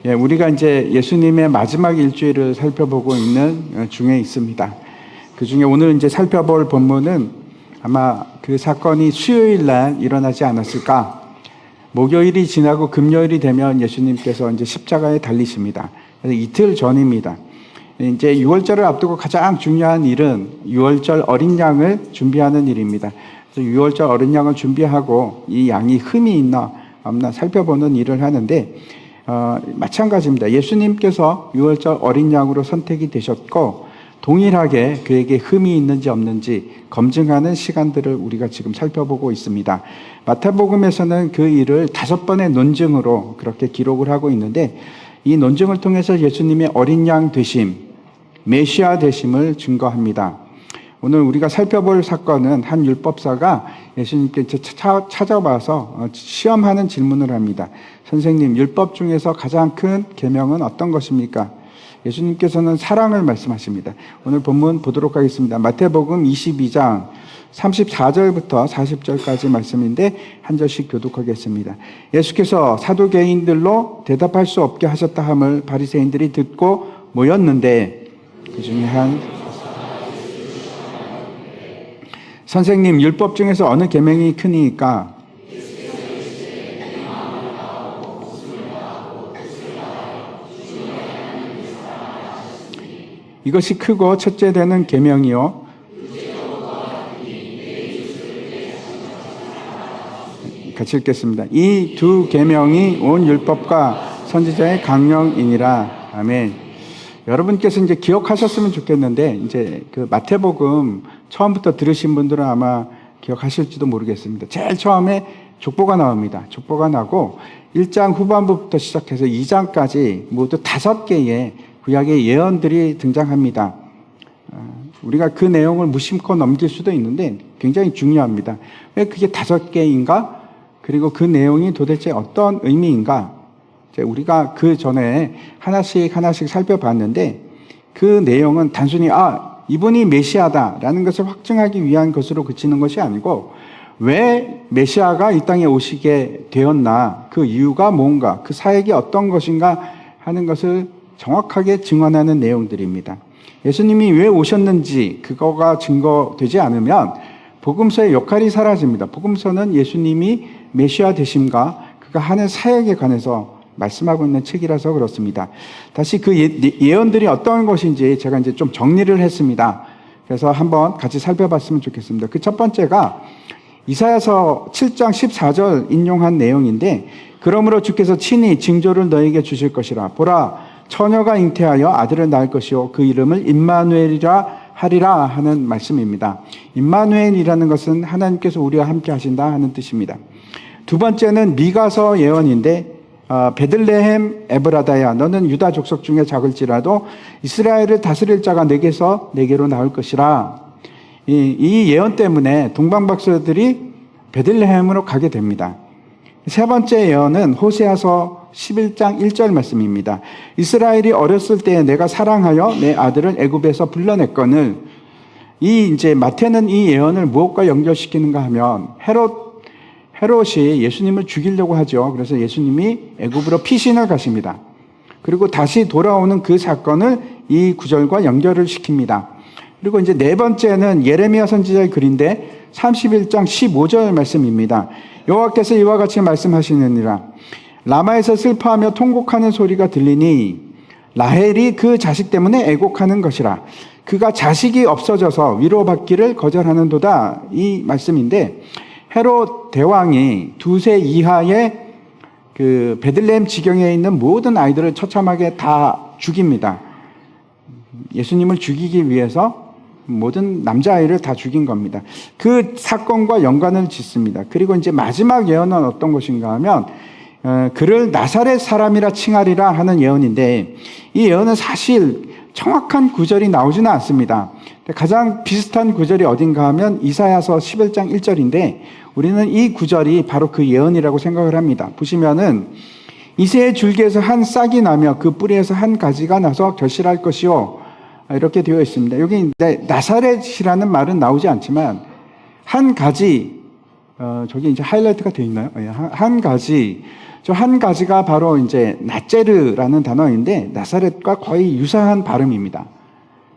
예, 우리가 이제 예수님의 마지막 일주일을 살펴보고 있는 중에 있습니다. 그 중에 오늘 이제 살펴볼 본문은 아마 그 사건이 수요일 날 일어나지 않았을까? 목요일이 지나고 금요일이 되면 예수님께서 이제 십자가에 달리십니다. 그래서 이틀 전입니다. 이제 6월절을 앞두고 가장 중요한 일은 6월절 어린 양을 준비하는 일입니다. 그래서 6월절 어린 양을 준비하고 이 양이 흠이 있나 없나 살펴보는 일을 하는데 마찬가지입니다. 예수님께서 6월절 어린 양으로 선택이 되셨고 동일하게 그에게 흠이 있는지 없는지 검증하는 시간들을 우리가 지금 살펴보고 있습니다. 마태복음에서는 그 일을 5번의 논증으로 그렇게 기록을 하고 있는데 이 논증을 통해서 예수님의 어린 양 되심, 메시아 되심을 증거합니다. 오늘 우리가 살펴볼 사건은 한 율법사가 예수님께 찾아와서 시험하는 질문을 합니다. 선생님, 율법 중에서 가장 큰 계명은 어떤 것입니까? 예수님께서는 사랑을 말씀하십니다. 오늘 본문 보도록 하겠습니다. 마태복음 22장 34절부터 40절까지 말씀인데 한 절씩 교독하겠습니다. 예수께서 사두개인들로 대답할 수 없게 하셨다 함을 바리새인들이 듣고 모였는데 그 중에 한 선생님, 율법 중에서 어느 계명이 크니까? 이것이 크고 첫째 되는 계명이요. 같이 읽겠습니다. 이 두 계명이 온 율법과 선지자의 강령이니라. 아멘. 여러분께서 이제 기억하셨으면 좋겠는데 이제 그 마태복음 처음부터 들으신 분들은 아마 기억하실지도 모르겠습니다. 제일 처음에 족보가 나옵니다. 족보가 나고 1장 후반부부터 시작해서 2장까지 모두 5개의 구약의 예언들이 등장합니다. 우리가 그 내용을 무심코 넘길 수도 있는데 굉장히 중요합니다. 왜 그게 5개인가? 그리고 그 내용이 도대체 어떤 의미인가? 우리가 그 전에 하나씩 살펴봤는데 그 내용은 단순히 이분이 메시아다라는 것을 확증하기 위한 것으로 그치는 것이 아니고 왜 메시아가 이 땅에 오시게 되었나, 그 이유가 뭔가, 그 사역이 어떤 것인가 하는 것을 정확하게 증언하는 내용들입니다. 예수님이 왜 오셨는지 그거가 증거되지 않으면 복음서의 역할이 사라집니다. 복음서는 예수님이 메시아 되심과 그가 하는 사역에 관해서 말씀하고 있는 책이라서 그렇습니다. 다시 그 예언들이 어떤 것인지 제가 이제 좀 정리를 했습니다. 그래서 한번 같이 살펴봤으면 좋겠습니다. 그 첫 번째가 이사야서 7장 14절 인용한 내용인데, 그러므로 주께서 친히 징조를 너에게 주실 것이라. 보라, 처녀가 잉태하여 아들을 낳을 것이요 그 이름을 임마누엘이라 하리라 하는 말씀입니다. 임마누엘이라는 것은 하나님께서 우리와 함께 하신다 하는 뜻입니다. 두 번째는 미가서 예언인데 베들레헴 에브라다야, 너는 유다 족속 중에 작을지라도 이스라엘을 다스릴 자가 내게로 나올 것이라. 이 예언 때문에 동방박사들이 베들레헴으로 가게 됩니다. 세 번째 예언은 호세아서 11장 1절 말씀입니다. 이스라엘이 어렸을 때에 내가 사랑하여 내 아들을 애굽에서 불러냈거늘. 이제 마태는 이 예언을 무엇과 연결시키는가 하면 헤롯이 예수님을 죽이려고 하죠. 그래서 예수님이 애굽으로 피신을 가십니다. 그리고 다시 돌아오는 그 사건을 이 구절과 연결을 시킵니다. 그리고 이제 네 번째는 예레미야 선지자의 글인데 31장 15절 말씀입니다. 여호와께서 이와 같이 말씀하시느니라. 라마에서 슬퍼하며 통곡하는 소리가 들리니 라헬이 그 자식 때문에 애곡하는 것이라. 그가 자식이 없어져서 위로받기를 거절하는도다. 이 말씀인데 헤롯 대왕이 2세 이하의 그 베들레헴 지경에 있는 모든 아이들을 처참하게 다 죽입니다. 예수님을 죽이기 위해서 모든 남자아이를 다 죽인 겁니다. 그 사건과 연관을 짓습니다. 그리고 이제 마지막 예언은 어떤 것인가 하면 그를 나사렛 사람이라 칭하리라 하는 예언인데, 이 예언은 사실 정확한 구절이 나오지는 않습니다. 가장 비슷한 구절이 어딘가 하면 이사야서 11장 1절인데 우리는 이 구절이 바로 그 예언이라고 생각을 합니다. 보시면은 이새의 줄기에서 한 싹이 나며 그 뿌리에서 한 가지가 나서 결실할 것이요, 이렇게 되어 있습니다. 여기 나사렛이라는 말은 나오지 않지만 한 가지, 저기 이제 하이라이트가 되어 있나요? 한 가지, 저 한 가지가 바로 이제 나제르라는 단어인데 나사렛과 거의 유사한 발음입니다.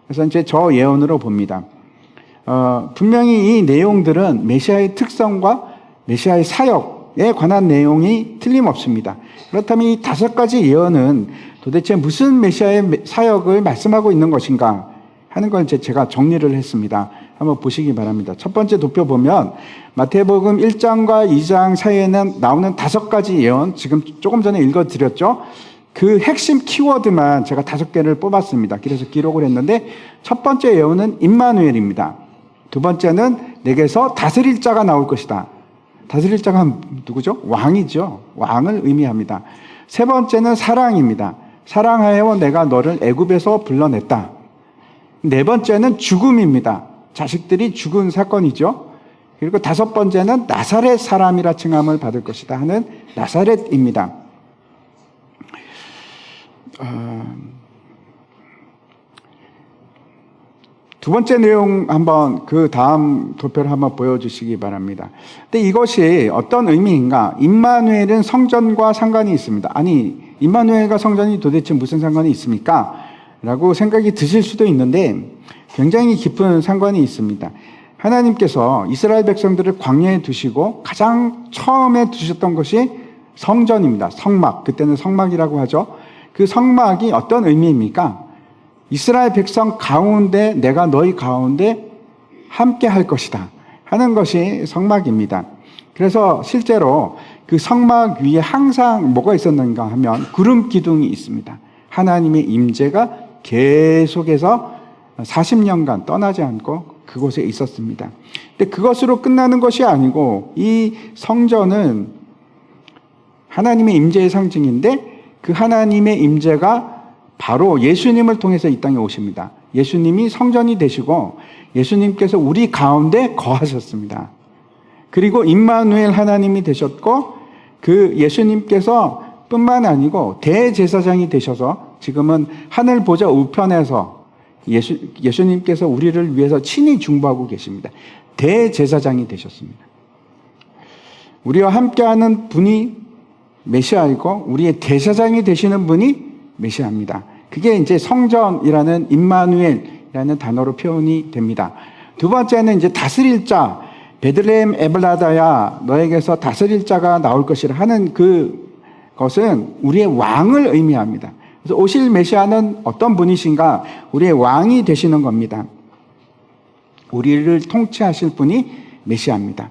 그래서 이제 저 예언으로 봅니다. 분명히 이 내용들은 메시아의 특성과 메시아의 사역에 관한 내용이 틀림없습니다. 그렇다면 이 5가지 예언은 도대체 무슨 메시아의 사역을 말씀하고 있는 것인가 하는 걸 이제 제가 정리를 했습니다. 한번 보시기 바랍니다. 첫 번째 도표 보면 마태복음 1장과 2장 사이에는 나오는 5가지 예언, 지금 조금 전에 읽어드렸죠. 그 핵심 키워드만 제가 5개를 뽑았습니다. 그래서 기록을 했는데 첫 번째 예언은 임마누엘입니다. 두 번째는 내게서 다스릴 자가 나올 것이다. 다스릴 자가 누구죠? 왕이죠. 왕을 의미합니다. 세 번째는 사랑입니다. 사랑하여 내가 너를 애굽에서 불러냈다. 네 번째는 죽음입니다. 자식들이 죽은 사건이죠. 그리고 5번째는 나사렛 사람이라 칭함을 받을 것이다 하는 나사렛입니다. 두 번째 내용 한번 그 다음 도표를 한번 보여주시기 바랍니다. 근데 이것이 어떤 의미인가? 임마누엘은 성전과 상관이 있습니다. 아니, 임마누엘과 성전이 도대체 무슨 상관이 있습니까? 라고 생각이 드실 수도 있는데 굉장히 깊은 상관이 있습니다. 하나님께서 이스라엘 백성들을 광야에 두시고 가장 처음에 두셨던 것이 성전입니다. 성막. 그때는 성막이라고 하죠. 그 성막이 어떤 의미입니까? 이스라엘 백성 가운데 내가 너희 가운데 함께 할 것이다 하는 것이 성막입니다. 그래서 실제로 그 성막 위에 항상 뭐가 있었는가 하면 구름 기둥이 있습니다. 하나님의 임재가 계속해서 40년간 떠나지 않고 그곳에 있었습니다. 근데 그것으로 끝나는 것이 아니고 이 성전은 하나님의 임재의 상징인데 그 하나님의 임재가 바로 예수님을 통해서 이 땅에 오십니다. 예수님이 성전이 되시고 예수님께서 우리 가운데 거하셨습니다. 그리고 임마누엘 하나님이 되셨고 그 예수님께서 뿐만 아니고 대제사장이 되셔서 지금은 하늘 보좌 우편에서 예수님께서 우리를 위해서 친히 중보하고 계십니다. 대제사장이 되셨습니다. 우리와 함께하는 분이 메시아이고 우리의 대제사장이 되시는 분이 메시아입니다. 그게 이제 성전이라는 임마누엘이라는 단어로 표현이 됩니다. 두 번째는 이제 다스릴 자, 베들레헴 에블라다야 너에게서 다스릴 자가 나올 것이라 하는 그것은 우리의 왕을 의미합니다. 그래서 오실 메시아는 어떤 분이신가? 우리의 왕이 되시는 겁니다. 우리를 통치하실 분이 메시아입니다.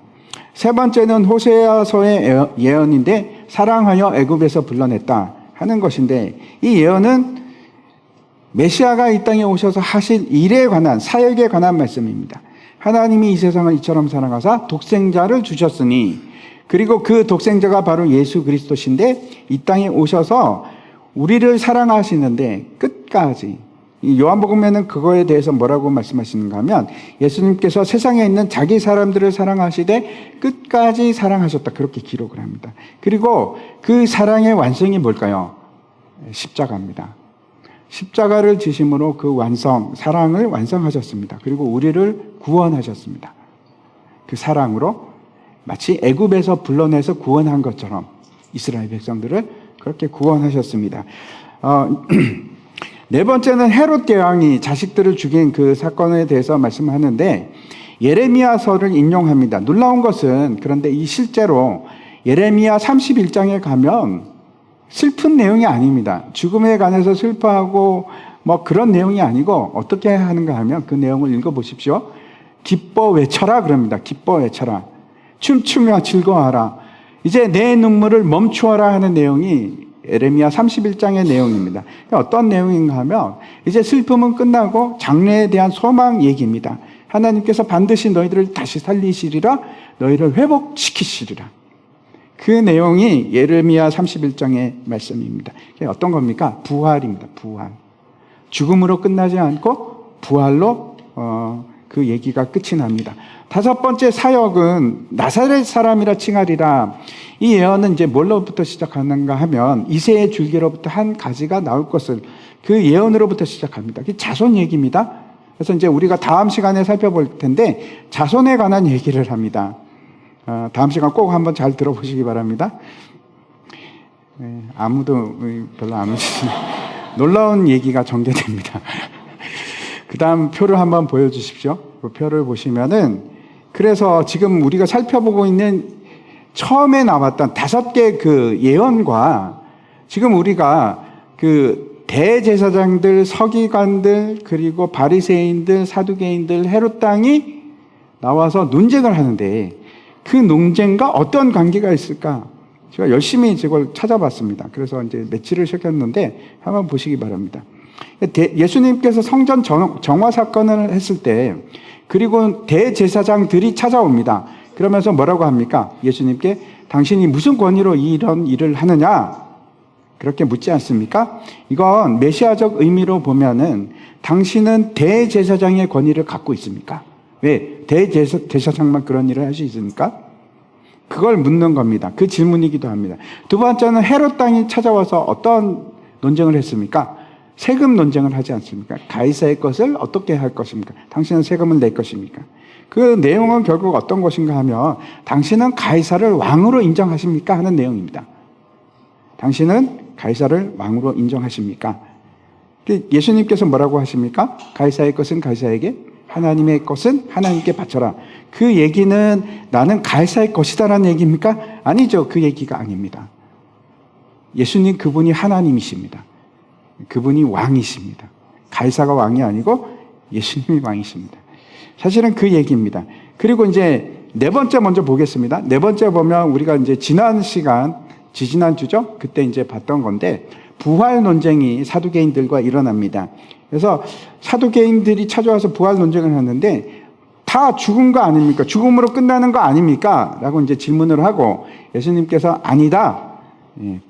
세 번째는 호세아서의 예언인데 사랑하여 애굽에서 불러냈다 하는 것인데 이 예언은 메시아가 이 땅에 오셔서 하실 일에 관한 사역에 관한 말씀입니다. 하나님이 이 세상을 이처럼 사랑하사 독생자를 주셨으니 그리고 그 독생자가 바로 예수 그리스도신데 이 땅에 오셔서 우리를 사랑하시는데 끝까지 이 요한복음에는 그거에 대해서 뭐라고 말씀하시는가 하면 예수님께서 세상에 있는 자기 사람들을 사랑하시되 끝까지 사랑하셨다 그렇게 기록을 합니다. 그리고 그 사랑의 완성이 뭘까요? 십자가입니다. 십자가를 지심으로 그 사랑을 완성하셨습니다. 그리고 우리를 구원하셨습니다. 그 사랑으로 마치 애굽에서 불러내서 구원한 것처럼 이스라엘 백성들을 그렇게 구원하셨습니다. 네 번째는 헤롯 대왕이 자식들을 죽인 그 사건에 대해서 말씀하는데 예레미야서를 인용합니다. 놀라운 것은 그런데 이 실제로 예레미야 31장에 가면 슬픈 내용이 아닙니다. 죽음에 관해서 슬퍼하고 뭐 그런 내용이 아니고 어떻게 하는가 하면 그 내용을 읽어보십시오. 기뻐 외쳐라 그럽니다. 기뻐 외쳐라. 춤추며 즐거워하라. 이제 내 눈물을 멈추어라 하는 내용이 예레미야 31장의 내용입니다. 어떤 내용인가 하면 이제 슬픔은 끝나고 장래에 대한 소망 얘기입니다. 하나님께서 반드시 너희들을 다시 살리시리라, 너희를 회복시키시리라. 그 내용이 예레미야 31장의 말씀입니다. 어떤 겁니까? 부활입니다. 부활. 죽음으로 끝나지 않고 부활로 그 얘기가 끝이 납니다. 다섯 번째 사역은 나사렛 사람이라 칭하리라. 이 예언은 이제 뭘로부터 시작하는가 하면 이새의 줄기로부터 한 가지가 나올 것을 그 예언으로부터 시작합니다. 그게 자손 얘기입니다. 그래서 이제 우리가 다음 시간에 살펴볼 텐데 자손에 관한 얘기를 합니다. 다음 시간 꼭 한번 잘 들어보시기 바랍니다. 네, 아무도 별로 안 오시죠. 놀라운 얘기가 전개됩니다. 그 다음 표를 한번 보여주십시오. 그 표를 보시면은, 그래서 지금 우리가 살펴보고 있는 처음에 나왔던 5개 그 예언과 지금 우리가 그 대제사장들, 서기관들, 그리고 바리새인들, 사두개인들, 헤롯 당이 나와서 논쟁을 하는데 그 논쟁과 어떤 관계가 있을까? 제가 열심히 이걸 찾아봤습니다. 그래서 이제 며칠을 시켰는데 한번 보시기 바랍니다. 예수님께서 성전 정화 사건을 했을 때 그리고 대제사장들이 찾아옵니다. 그러면서 뭐라고 합니까? 예수님께 당신이 무슨 권위로 이런 일을 하느냐? 그렇게 묻지 않습니까? 이건 메시아적 의미로 보면은 당신은 대제사장의 권위를 갖고 있습니까? 왜? 대제사장만 그런 일을 할 수 있습니까? 그걸 묻는 겁니다. 그 질문이기도 합니다. 두 번째는 헤롯 당이 찾아와서 어떤 논쟁을 했습니까? 세금 논쟁을 하지 않습니까? 가이사의 것을 어떻게 할 것입니까? 당신은 세금을 낼 것입니까? 그 내용은 결국 어떤 것인가 하면 당신은 가이사를 왕으로 인정하십니까? 하는 내용입니다. 당신은 가이사를 왕으로 인정하십니까? 예수님께서 뭐라고 하십니까? 가이사의 것은 가이사에게, 하나님의 것은 하나님께 바쳐라. 그 얘기는 나는 가이사의 것이다라는 얘기입니까? 아니죠. 그 얘기가 아닙니다. 예수님 그분이 하나님이십니다. 그분이 왕이십니다. 가이사가 왕이 아니고 예수님이 왕이십니다. 사실은 그 얘기입니다. 그리고 이제 네 번째 먼저 보겠습니다. 네 번째 보면 우리가 이제 지난 시간, 지지난주죠? 그때 이제 봤던 건데 부활 논쟁이 사두개인들과 일어납니다. 그래서 사두개인들이 찾아와서 부활 논쟁을 하는데 다 죽은 거 아닙니까? 죽음으로 끝나는 거 아닙니까? 라고 이제 질문을 하고 예수님께서 아니다.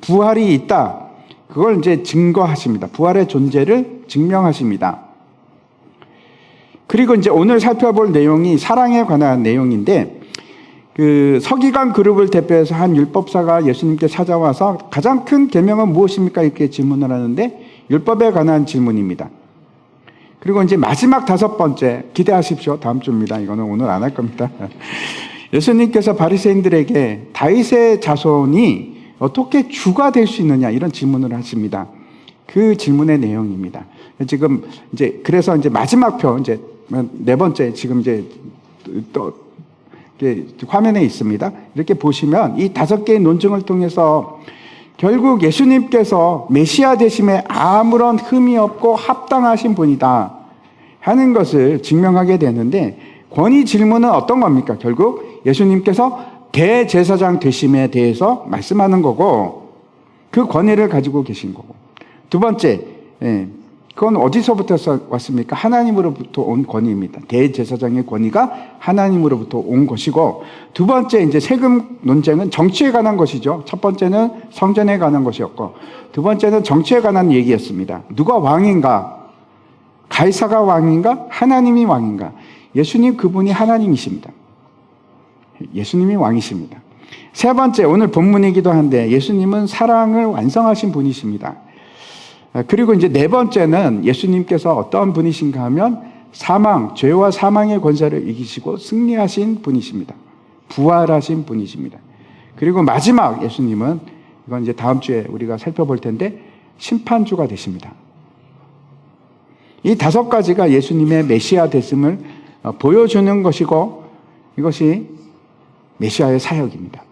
부활이 있다. 그걸 이제 증거하십니다. 부활의 존재를 증명하십니다. 그리고 이제 오늘 살펴볼 내용이 사랑에 관한 내용인데 그 서기관 그룹을 대표해서 한 율법사가 예수님께 찾아와서 가장 큰 계명은 무엇입니까? 이렇게 질문을 하는데 율법에 관한 질문입니다. 그리고 이제 마지막 5번째 기대하십시오. 다음 주입니다. 이거는 오늘 안 할 겁니다. 예수님께서 바리새인들에게 다윗의 자손이 어떻게 주가 될 수 있느냐 이런 질문을 하십니다. 그 질문의 내용입니다. 지금 이제 그래서 이제 마지막 표 이제 네 번째 지금 이제 또 화면에 있습니다. 이렇게 보시면 이 5개의 논증을 통해서 결국 예수님께서 메시아 되심에 아무런 흠이 없고 합당하신 분이다 하는 것을 증명하게 되는데 권위 질문은 어떤 겁니까? 결국 예수님께서 대제사장 되심에 대해서 말씀하는 거고 그 권위를 가지고 계신 거고 두 번째 그건 어디서부터 왔습니까? 하나님으로부터 온 권위입니다. 대제사장의 권위가 하나님으로부터 온 것이고 두 번째 이제 세금 논쟁은 정치에 관한 것이죠. 첫 번째는 성전에 관한 것이었고 두 번째는 정치에 관한 얘기였습니다. 누가 왕인가? 가이사가 왕인가? 하나님이 왕인가? 예수님 그분이 하나님이십니다. 예수님이 왕이십니다. 세 번째 오늘 본문이기도 한데 예수님은 사랑을 완성하신 분이십니다. 그리고 이제 네 번째는 예수님께서 어떤 분이신가 하면 죄와 사망의 권세를 이기시고 승리하신 분이십니다. 부활하신 분이십니다. 그리고 마지막 예수님은 이건 이제 다음 주에 우리가 살펴볼 텐데 심판주가 되십니다. 이 5가지가 예수님의 메시아 됐음을 보여주는 것이고 이것이 메시아의 사역입니다.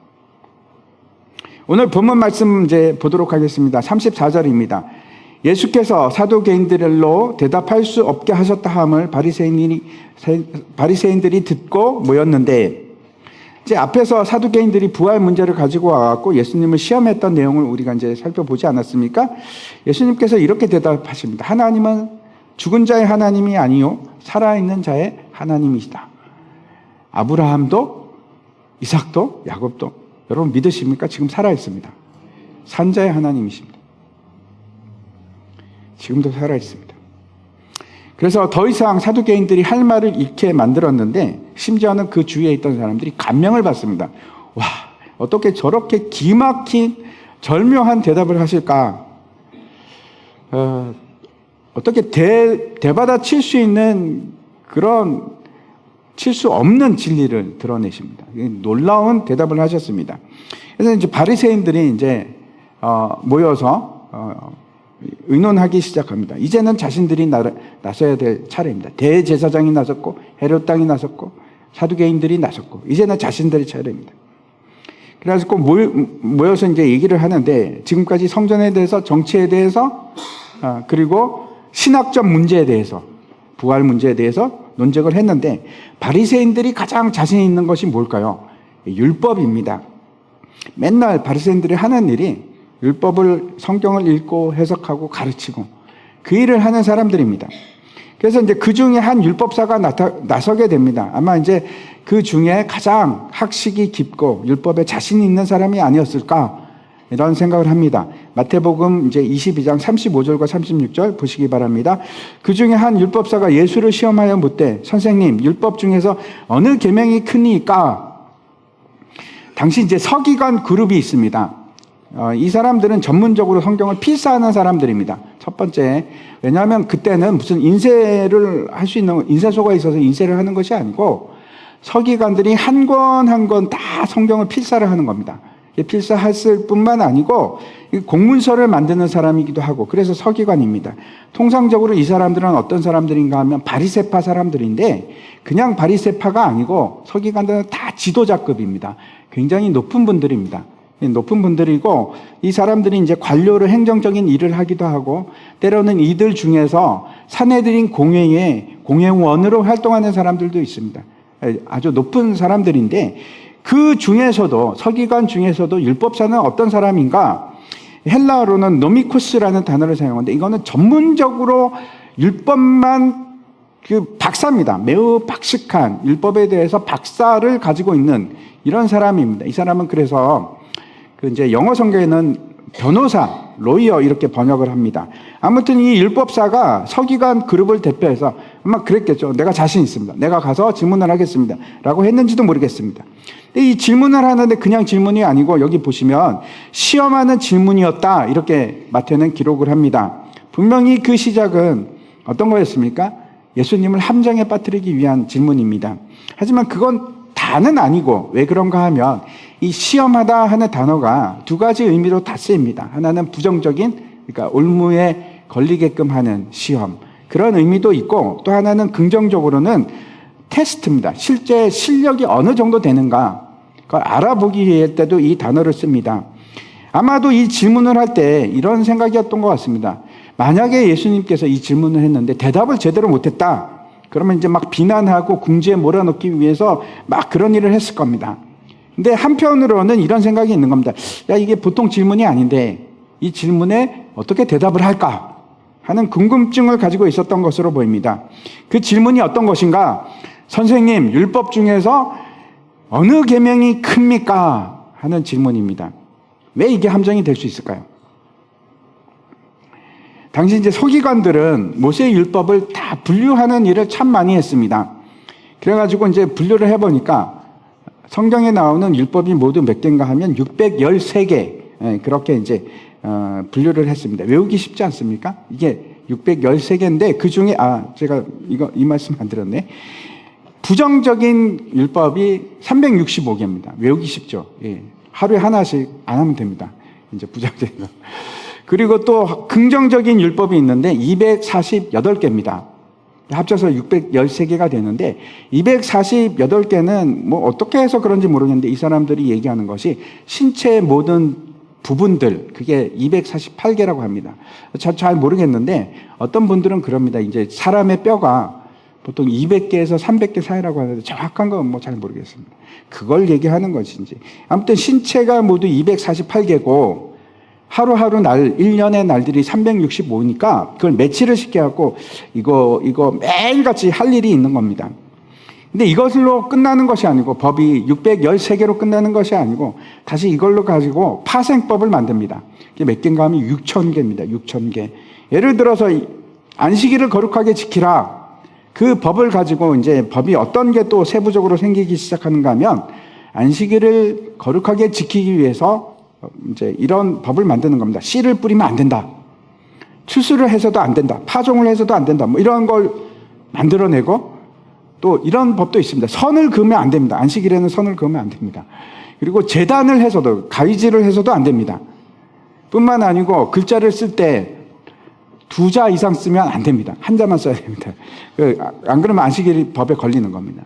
오늘 본문 말씀 이제 보도록 하겠습니다. 34절입니다. 예수께서 사두개인들로 대답할 수 없게 하셨다 함을 바리새인들이 듣고 모였는데 이제 앞에서 사두개인들이 부활 문제를 가지고 와갖고 예수님을 시험했던 내용을 우리가 이제 살펴보지 않았습니까? 예수님께서 이렇게 대답하십니다. 하나님은 죽은 자의 하나님이 아니요 살아있는 자의 하나님이시다. 아브라함도 이삭도 야곱도 여러분 믿으십니까? 지금 살아있습니다. 산자의 하나님이십니다. 지금도 살아있습니다. 그래서 더 이상 사두개인들이 할 말을 잃게 만들었는데 심지어는 그 주위에 있던 사람들이 감명을 받습니다. 와, 어떻게 저렇게 기막힌 절묘한 대답을 하실까? 어떻게 대받아 칠 수 있는 그런 칠 수 없는 진리를 드러내십니다. 놀라운 대답을 하셨습니다. 그래서 이제 바리새인들이 이제 모여서 의논하기 시작합니다. 이제는 자신들이 나서야 될 차례입니다. 대제사장이 나섰고 헤롯 당이 나섰고 사두개인들이 나섰고 이제는 자신들의 차례입니다. 그래서 꼭 모여서 이제 얘기를 하는데 지금까지 성전에 대해서 정치에 대해서 그리고 신학적 문제에 대해서 부활 문제에 대해서 논쟁을 했는데 바리새인들이 가장 자신 있는 것이 뭘까요? 율법입니다. 맨날 바리새인들이 하는 일이 율법을 성경을 읽고 해석하고 가르치고 그 일을 하는 사람들입니다. 그래서 이제 그 중에 한 율법사가 나서게 됩니다. 아마 이제 그 중에 가장 학식이 깊고 율법에 자신 있는 사람이 아니었을까 이런 생각을 합니다. 마태복음 이제 22장 35절과 36절 보시기 바랍니다. 그 중에 한 율법사가 예수를 시험하여 묻되 선생님 율법 중에서 어느 계명이 크니까? 당시 이제 서기관 그룹이 있습니다. 이 사람들은 전문적으로 성경을 필사하는 사람들입니다. 첫 번째, 왜냐하면 그때는 무슨 인쇄를 할 수 있는 인쇄소가 있어서 인쇄를 하는 것이 아니고 서기관들이 한 권 한 권 다 성경을 필사를 하는 겁니다. 필사했을 뿐만 아니고 공문서를 만드는 사람이기도 하고 그래서 서기관입니다. 통상적으로 이 사람들은 어떤 사람들인가 하면 바리새파 사람들인데 그냥 바리새파가 아니고 서기관들은 다 지도자급입니다. 굉장히 높은 분들입니다. 높은 분들이고 이 사람들이 이제 관료를 행정적인 일을 하기도 하고 때로는 이들 중에서 산헤드린 공회의 공회원으로 활동하는 사람들도 있습니다. 아주 높은 사람들인데 그 중에서도 서기관 중에서도 율법사는 어떤 사람인가? 헬라어로는 노미코스라는 단어를 사용하는데 이거는 전문적으로 율법만 그 박사입니다. 매우 박식한 율법에 대해서 박사를 가지고 있는 이런 사람입니다. 이 사람은 그래서 그 이제 영어 성경에는 변호사, 로이어 이렇게 번역을 합니다. 아무튼 이 율법사가 서기관 그룹을 대표해서 아마 그랬겠죠. 내가 자신 있습니다. 내가 가서 질문을 하겠습니다. 라고 했는지도 모르겠습니다. 근데 이 질문을 하는데 그냥 질문이 아니고 여기 보시면 시험하는 질문이었다. 이렇게 마태는 기록을 합니다. 분명히 그 시작은 어떤 거였습니까? 예수님을 함정에 빠뜨리기 위한 질문입니다. 하지만 그건 다는 아니고 왜 그런가 하면 이 시험하다 하는 단어가 두 가지 의미로 다 쓰입니다. 하나는 부정적인 그러니까 올무에 걸리게끔 하는 시험 그런 의미도 있고 또 하나는 긍정적으로는 테스트입니다. 실제 실력이 어느 정도 되는가 그걸 알아보기 위할 때도 이 단어를 씁니다. 아마도 이 질문을 할 때 이런 생각이었던 것 같습니다. 만약에 예수님께서 이 질문을 했는데 대답을 제대로 못했다. 그러면 이제 막 비난하고 궁지에 몰아넣기 위해서 막 그런 일을 했을 겁니다. 근데 한편으로는 이런 생각이 있는 겁니다. 야, 이게 보통 질문이 아닌데 이 질문에 어떻게 대답을 할까 하는 궁금증을 가지고 있었던 것으로 보입니다. 그 질문이 어떤 것인가? 선생님, 율법 중에서 어느 계명이 큽니까? 하는 질문입니다. 왜 이게 함정이 될 수 있을까요? 당시 이제 서기관들은 모세의 율법을 다 분류하는 일을 참 많이 했습니다. 그래가지고 이제 분류를 해보니까 성경에 나오는 율법이 모두 몇 개인가 하면 613개 그렇게 이제 분류를 했습니다. 외우기 쉽지 않습니까? 이게 613개인데 그 중에 제가 이 말씀 안 드렸네. 부정적인 율법이 365개입니다. 외우기 쉽죠. 예. 하루에 하나씩 안 하면 됩니다. 이제 부정적인 거. 그리고 또 긍정적인 율법이 있는데 248개입니다. 합쳐서 613개가 되는데 248개는 뭐 어떻게 해서 그런지 모르겠는데 이 사람들이 얘기하는 것이 신체의 모든 부분들 그게 248개라고 합니다. 잘 모르겠는데 어떤 분들은 그럽니다. 이제 사람의 뼈가 보통 200개에서 300개 사이라고 하는데 정확한 건 뭐 잘 모르겠습니다. 그걸 얘기하는 것인지 아무튼 신체가 모두 248개고 하루하루 1년의 날들이 365니까 그걸 매치를 시켜갖고 이거 매일같이 할 일이 있는 겁니다. 근데 이것으로 끝나는 것이 아니고 법이 613개로 끝나는 것이 아니고 다시 이걸로 가지고 파생법을 만듭니다. 이게 몇 개인가 하면 6,000개입니다. 6,000개. 예를 들어서 안식일을 거룩하게 지키라. 그 법을 가지고 이제 법이 어떤 게 또 세부적으로 생기기 시작하는가 하면 안식일을 거룩하게 지키기 위해서 이제 이런 법을 만드는 겁니다. 씨를 뿌리면 안 된다. 추수를 해서도 안 된다. 파종을 해서도 안 된다. 뭐 이런 걸 만들어내고 또 이런 법도 있습니다. 선을 그으면 안 됩니다. 안식일에는 선을 그으면 안 됩니다. 그리고 제단을 해서도 가위질을 해서도 안 됩니다. 뿐만 아니고 글자를 쓸 때 2자 이상 쓰면 안 됩니다. 한 자만 써야 됩니다. 안 그러면 안식일 법에 걸리는 겁니다.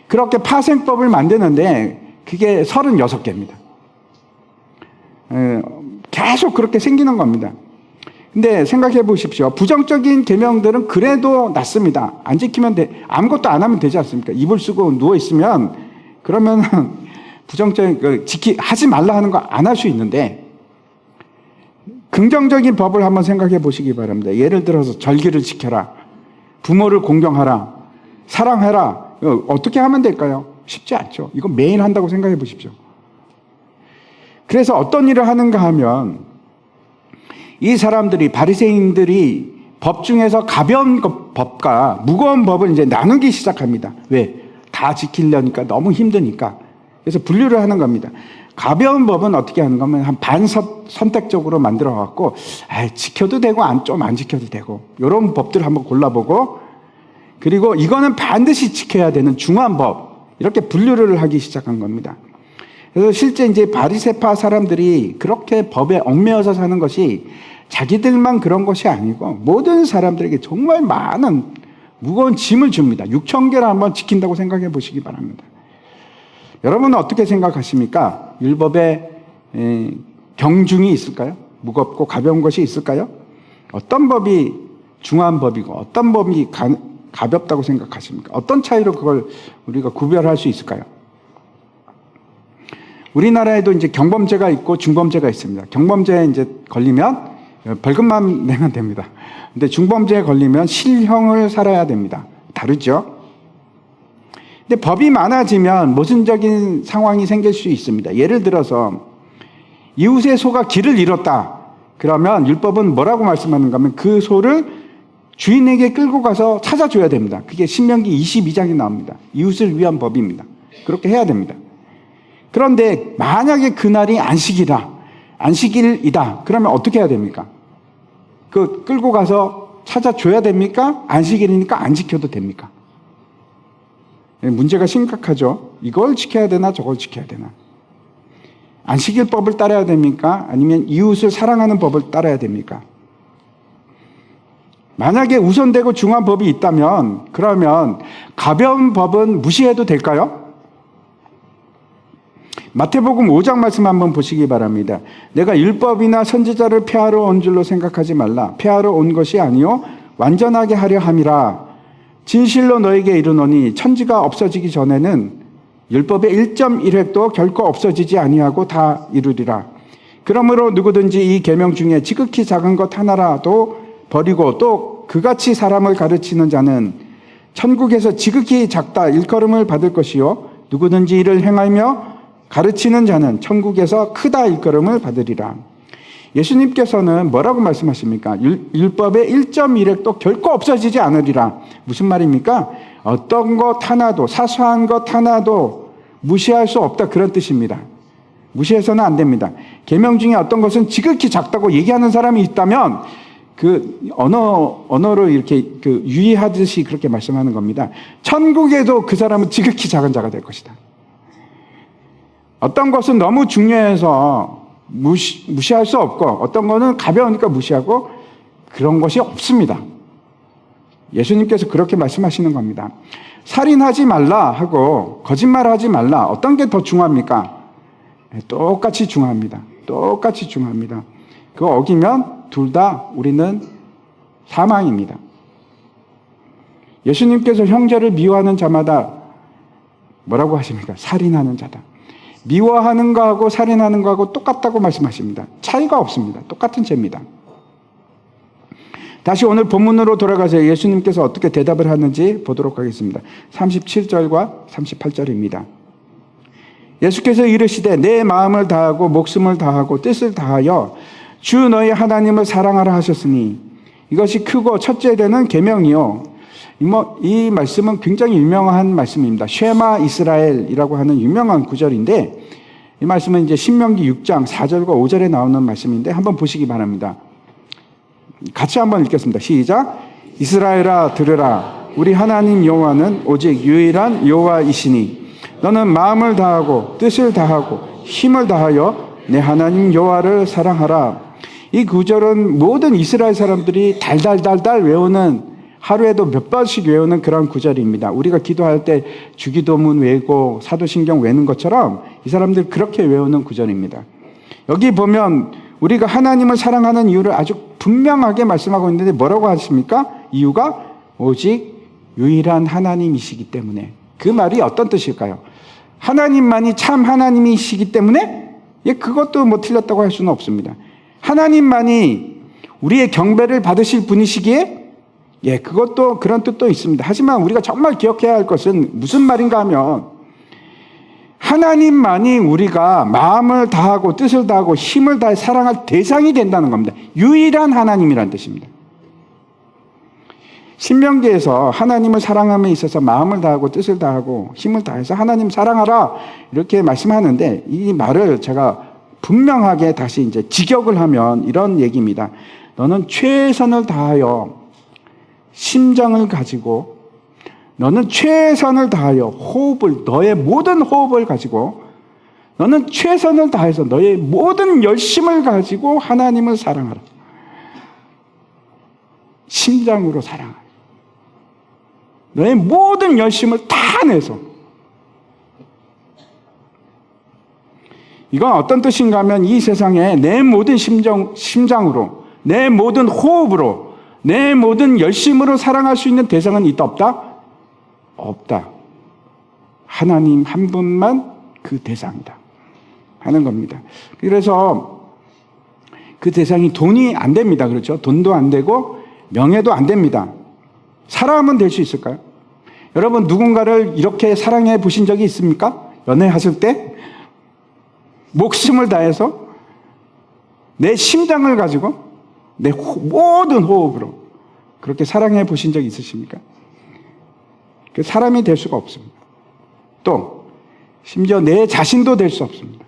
그렇게 파생법을 만드는데 그게 36개입니다. 계속 그렇게 생기는 겁니다. 근데 생각해 보십시오. 부정적인 계명들은 그래도 낫습니다. 안 지키면 아무것도 안 하면 되지 않습니까? 이불 쓰고 누워 있으면 그러면 부정적인 하지 말라 하는 거 안 할 수 있는데, 긍정적인 법을 한번 생각해 보시기 바랍니다. 예를 들어서 절기를 지켜라, 부모를 공경하라, 사랑해라. 어떻게 하면 될까요? 쉽지 않죠. 이거 매일 한다고 생각해 보십시오. 그래서 어떤 일을 하는가 하면 이 사람들이, 바리새인들이 법 중에서 가벼운 법과 무거운 법을 이제 나누기 시작합니다. 왜? 다 지키려니까, 너무 힘드니까. 그래서 분류를 하는 겁니다. 가벼운 법은 어떻게 하는 거면 한 반선택적으로 만들어 갖고 지켜도 되고 좀 안 지켜도 되고, 이런 법들을 한번 골라보고, 그리고 이거는 반드시 지켜야 되는 중요한 법, 이렇게 분류를 하기 시작한 겁니다. 그래서 실제 이제 바리새파 사람들이 그렇게 법에 얽매여서 사는 것이 자기들만 그런 것이 아니고 모든 사람들에게 정말 많은 무거운 짐을 줍니다. 6,000개를 한번 지킨다고 생각해 보시기 바랍니다. 여러분은 어떻게 생각하십니까? 율법에 경중이 있을까요? 무겁고 가벼운 것이 있을까요? 어떤 법이 중요한 법이고 어떤 법이 가볍다고 생각하십니까? 어떤 차이로 그걸 우리가 구별할 수 있을까요? 우리나라에도 이제 경범죄가 있고 중범죄가 있습니다. 경범죄에 이제 걸리면 벌금만 내면 됩니다. 근데 중범죄에 걸리면 실형을 살아야 됩니다. 다르죠? 근데 법이 많아지면 모순적인 상황이 생길 수 있습니다. 예를 들어서 이웃의 소가 길을 잃었다. 그러면 율법은 뭐라고 말씀하는가 하면 그 소를 주인에게 끌고 가서 찾아줘야 됩니다. 그게 신명기 22장에 나옵니다. 이웃을 위한 법입니다. 그렇게 해야 됩니다. 그런데 만약에 그날이 안식일이다. 그러면 어떻게 해야 됩니까? 끌고 가서 찾아줘야 됩니까? 안식일이니까 안 지켜도 됩니까? 문제가 심각하죠. 이걸 지켜야 되나 저걸 지켜야 되나. 안식일법을 따라야 됩니까? 아니면 이웃을 사랑하는 법을 따라야 됩니까? 만약에 우선되고 중요한 법이 있다면 그러면 가벼운 법은 무시해도 될까요? 마태복음 5장 말씀 한번 보시기 바랍니다. 내가 율법이나 선지자를 폐하러 온 줄로 생각하지 말라. 폐하러 온 것이 아니요 완전하게 하려 함이라. 진실로 너에게 이르노니 천지가 없어지기 전에는 율법의 1.1획도 결코 없어지지 아니하고 다 이루리라. 그러므로 누구든지 이 계명 중에 지극히 작은 것 하나라도 버리고 또 그같이 사람을 가르치는 자는 천국에서 지극히 작다 일컬음을 받을 것이요 누구든지 이를 행하며 가르치는 자는 천국에서 크다 일컬음을 받으리라. 예수님께서는 뭐라고 말씀하십니까? 율법의 1.1획도 결코 없어지지 않으리라. 무슨 말입니까? 어떤 것 하나도, 사소한 것 하나도 무시할 수 없다, 그런 뜻입니다. 무시해서는 안 됩니다. 계명 중에 어떤 것은 지극히 작다고 얘기하는 사람이 있다면 그 언어로 이렇게 유의하듯이 그렇게 말씀하는 겁니다. 천국에도 그 사람은 지극히 작은 자가 될 것이다. 어떤 것은 너무 중요해서 무시할 수 없고 어떤 거는 가벼우니까 무시하고 그런 것이 없습니다. 예수님께서 그렇게 말씀하시는 겁니다. 살인하지 말라 하고 거짓말하지 말라. 어떤 게 더 중요합니까? 똑같이 중요합니다. 똑같이 중요합니다. 그거 어기면 둘 다 우리는 사망입니다. 예수님께서 형제를 미워하는 자마다 뭐라고 하십니까? 살인하는 자다. 미워하는 거하고 살인하는 거하고 똑같다고 말씀하십니다. 차이가 없습니다. 똑같은 죄입니다. 다시 오늘 본문으로 돌아가서 예수님께서 어떻게 대답을 하는지 보도록 하겠습니다. 37절과 38절입니다. 예수께서 이르시되 내 마음을 다하고 목숨을 다하고 뜻을 다하여 주 너희 하나님을 사랑하라 하셨으니 이것이 크고 첫째 되는 계명이요. 이 말씀은 굉장히 유명한 말씀입니다. 쉐마 이스라엘이라고 하는 유명한 구절인데 이 말씀은 이제 신명기 6장 4절과 5절에 나오는 말씀인데 한번 보시기 바랍니다. 같이 한번 읽겠습니다. 시작. 이스라엘아 들으라. 우리 하나님 여호와는 오직 유일한 여호와이시니 너는 마음을 다하고 뜻을 다하고 힘을 다하여 내 하나님 여호와를 사랑하라. 이 구절은 모든 이스라엘 사람들이 달달달달 외우는, 하루에도 몇 번씩 외우는 그런 구절입니다. 우리가 기도할 때 주기도문 외우고 사도신경 외우는 것처럼 이 사람들 그렇게 외우는 구절입니다. 여기 보면 우리가 하나님을 사랑하는 이유를 아주 분명하게 말씀하고 있는데 뭐라고 하십니까? 이유가 오직 유일한 하나님이시기 때문에. 그 말이 어떤 뜻일까요? 하나님만이 참 하나님이시기 때문에? 예, 그것도 뭐 틀렸다고 할 수는 없습니다. 하나님만이 우리의 경배를 받으실 분이시기에 예, 그것도 그런 뜻도 있습니다. 하지만 우리가 정말 기억해야 할 것은 무슨 말인가 하면 하나님만이 우리가 마음을 다하고 뜻을 다하고 힘을 다해 사랑할 대상이 된다는 겁니다. 유일한 하나님이라는 뜻입니다. 신명기에서 하나님을 사랑함에 있어서 마음을 다하고 뜻을 다하고 힘을 다해서 하나님 사랑하라 이렇게 말씀하는데 이 말을 제가 분명하게 다시 이제 직역을 하면 이런 얘기입니다. 너는 최선을 다하여 심정을 가지고 너는 최선을 다하여 호흡을 너의 모든 호흡을 가지고 너는 최선을 다해서 너의 모든 열심을 가지고 하나님을 사랑하라. 심장으로 사랑하라. 너의 모든 열심을 다 내서. 이건 어떤 뜻인가 하면 이 세상에 내 모든 심장으로 내 모든 호흡으로 내 모든 열심으로 사랑할 수 있는 대상은 있다 없다? 없다. 하나님 한 분만 그 대상이다 하는 겁니다. 그래서 그 대상이 돈이 안 됩니다. 그렇죠? 돈도 안 되고 명예도 안 됩니다. 사람은 될 수 있을까요? 여러분 누군가를 이렇게 사랑해 보신 적이 있습니까? 연애하실 때 목숨을 다해서 내 심장을 가지고 내 모든 호흡으로 그렇게 사랑해 보신 적이 있으십니까? 그 사람이 될 수가 없습니다. 또 심지어 내 자신도 될 수 없습니다.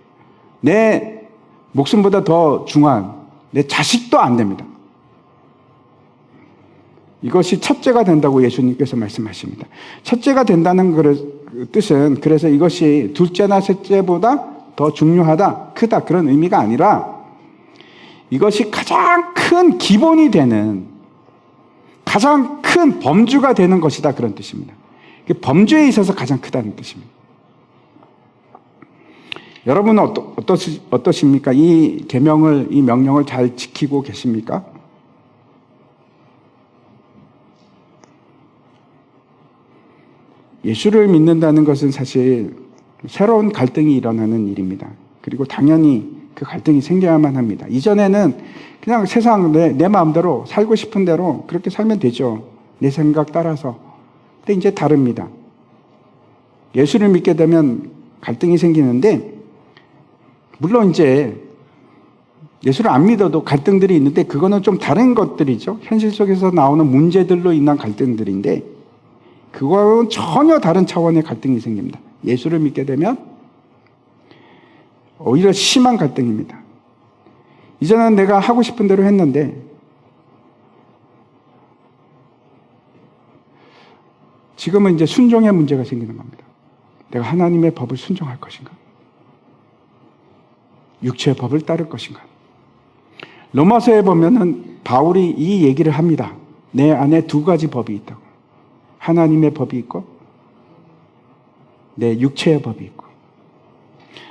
내 목숨보다 더 중요한 내 자식도 안 됩니다. 이것이 첫째가 된다고 예수님께서 말씀하십니다. 첫째가 된다는 뜻은 그래서 이것이 둘째나 셋째보다 더 중요하다, 크다 그런 의미가 아니라 이것이 가장 큰 기본이 되는 가장 큰 범주가 되는 것이다 그런 뜻입니다. 범주에 있어서 가장 크다는 뜻입니다. 여러분은 어떠십니까? 이 계명을, 이 명령을 잘 지키고 계십니까? 예수를 믿는다는 것은 사실 새로운 갈등이 일어나는 일입니다. 그리고 당연히 그 갈등이 생겨야만 합니다. 이전에는 그냥 세상 내 마음대로 살고 싶은 대로 그렇게 살면 되죠. 내 생각 따라서. 근데 이제 다릅니다. 예수를 믿게 되면 갈등이 생기는데 물론 이제 예수를 안 믿어도 갈등들이 있는데 그거는 좀 다른 것들이죠. 현실 속에서 나오는 문제들로 인한 갈등들인데 그거는 전혀 다른 차원의 갈등이 생깁니다. 예수를 믿게 되면 오히려 심한 갈등입니다. 이전엔 내가 하고 싶은 대로 했는데 지금은 이제 순종의 문제가 생기는 겁니다. 내가 하나님의 법을 순종할 것인가? 육체의 법을 따를 것인가? 로마서에 보면은 바울이 이 얘기를 합니다. 내 안에 두 가지 법이 있다고. 하나님의 법이 있고 내 육체의 법이 있고